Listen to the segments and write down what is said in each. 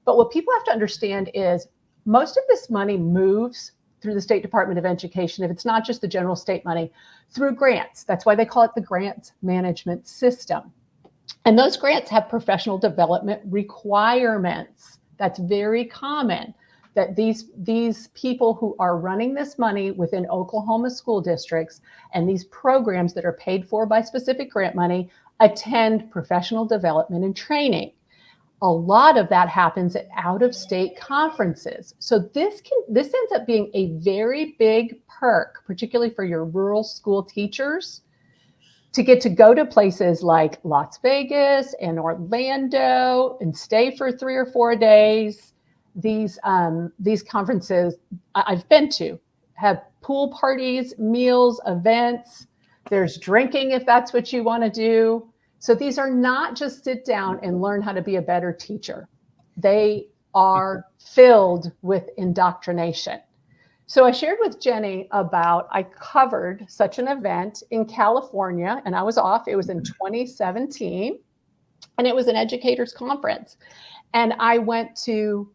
But what people have to understand is most of this money moves through the State Department of Education, if it's not just the general state money, through grants. That's why they call it the grants management system. And those grants have professional development requirements. That's very common, that these people who are running this money within Oklahoma school districts and these programs that are paid for by specific grant money attend professional development and training. A lot of that happens at out-of-state conferences. So this ends up being a very big perk, particularly for your rural school teachers, to get to go to places like Las Vegas and Orlando and stay for 3 or 4 days. These conferences I've been to have pool parties, meals, events. There's drinking if that's what you want to do. So these are not just sit down and learn how to be a better teacher. They are filled with indoctrination. So I shared with Jenni about, I covered such an event in California, and I was off. It was in 2017, and it was an educators conference. And I went to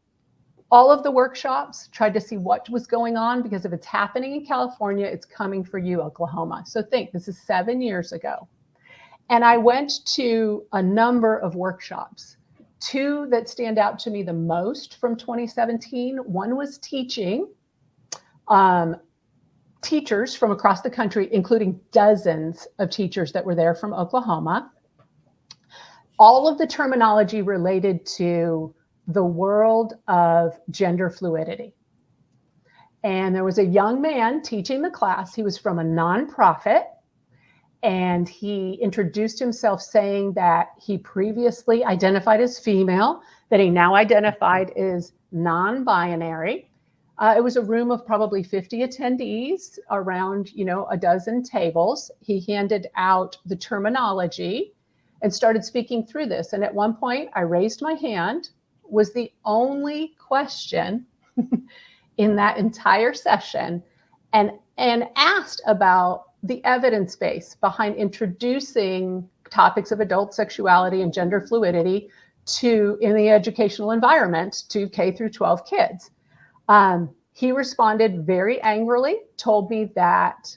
all of the workshops, tried to see what was going on, because if it's happening in California, it's coming for you, Oklahoma. So think, this is 7 years ago. And I went to a number of workshops. 2 that stand out to me the most from 2017. One was teaching. Teachers from across the country, including dozens of teachers that were there from Oklahoma. All of the terminology related to the world of gender fluidity. And there was a young man teaching the class. He was from a nonprofit. And he introduced himself saying that he previously identified as female, that he now identified as non-binary. It was a room of probably 50 attendees around, a dozen tables. He handed out the terminology and started speaking through this. And at one point, I raised my hand, was the only question in that entire session, and asked about the evidence base behind introducing topics of adult sexuality and gender fluidity in the educational environment to K through 12 kids. He responded very angrily, told me that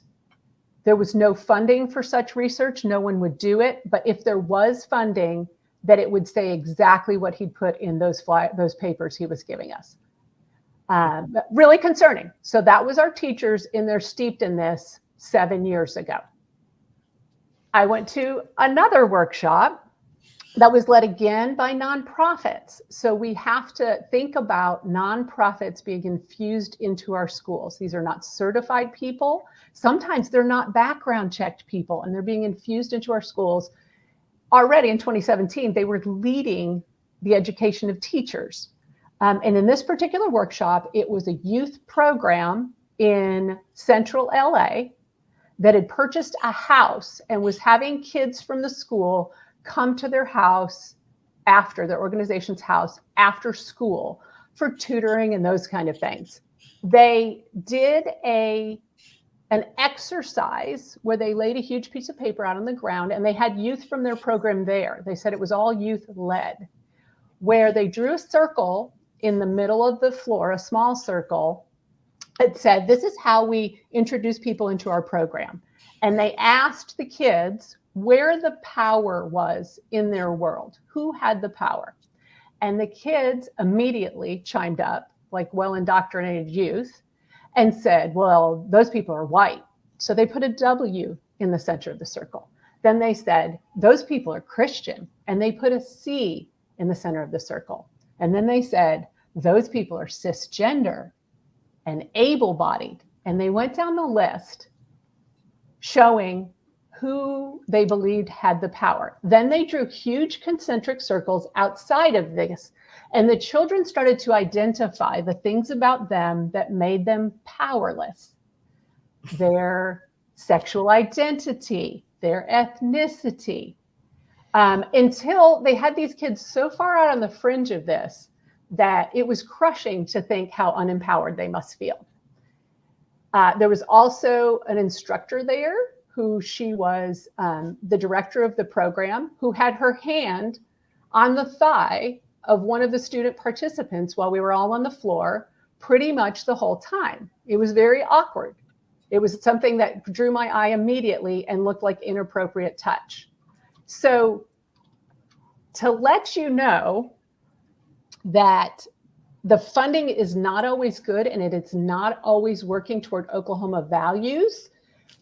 there was no funding for such research, no one would do it, but if there was funding, that it would say exactly what he'd put in those papers he was giving us. Really concerning. So that was our teachers, and they're steeped in this 7 years ago. I went to another workshop that was led again by nonprofits. So we have to think about nonprofits being infused into our schools. These are not certified people. Sometimes they're not background checked people, and they're being infused into our schools. Already in 2017, they were leading the education of teachers. And in this particular workshop, it was a youth program in central LA that had purchased a house and was having kids from the school come to their house their organization's house after school for tutoring and those kind of things. They did an exercise where they laid a huge piece of paper out on the ground, and they had youth from their program there. They said it was all youth led, where they drew a circle in the middle of the floor, a small circle. It said, this is how we introduce people into our program. And they asked the kids where the power was in their world, who had the power. And the kids immediately chimed up, like well-indoctrinated youth, and said, well, those people are white. So they put a W in the center of the circle. Then they said, those people are Christian, and they put a C in the center of the circle. And then they said, those people are cisgender and able-bodied. And they went down the list showing who they believed had the power. Then they drew huge concentric circles outside of this, and the children started to identify the things about them that made them powerless. Their sexual identity, their ethnicity, until they had these kids so far out on the fringe of this that it was crushing to think how unempowered they must feel. There was also an instructor there who she was the director of the program, who had her hand on the thigh of one of the student participants while we were all on the floor pretty much the whole time. It was very awkward. It was something that drew my eye immediately and looked like inappropriate touch. So to let you know that the funding is not always good and it is not always working toward Oklahoma values,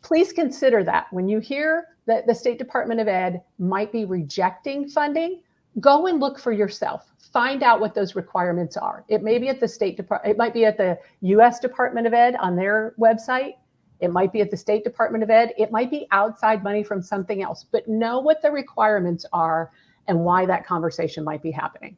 please consider that. When you hear that the State Department of Ed might be rejecting funding, go and look for yourself. Find out what those requirements are. It may be at the State Department, it might be at the U.S. Department of Ed on their website. It might be at the State Department of Ed. It might be outside money from something else, but know what the requirements are and why that conversation might be happening.